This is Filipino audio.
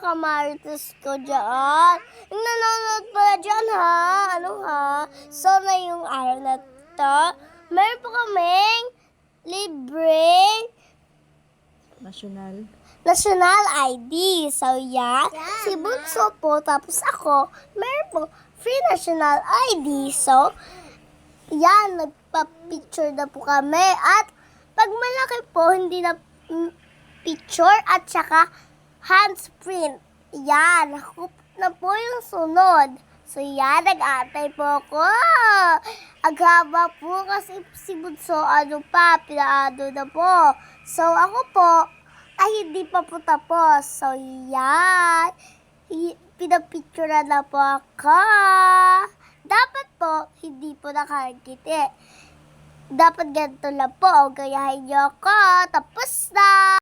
kamarites ko dyan. Yung nanonood pala dyan, ha? Ano, ha? So, na yung araw na to, meron po kaming libreng National ID. So, yan. Si Bunso po, tapos ako, meron po free National ID. So, yan, nagpa-picture na po kami. At pag malaki po, hindi na picture at saka handsprint. Yan, ako na po yung sunod. So yan, nag-aantay po ako. Agaba po kasi si Bunso, pinaado na po. So ako po, ay hindi pa po tapos. So yan, pinapicture na po ako. Dapat po, hindi po nakakiti. Dapat ganito lang po. Gayahin niyo ako. Tapos na!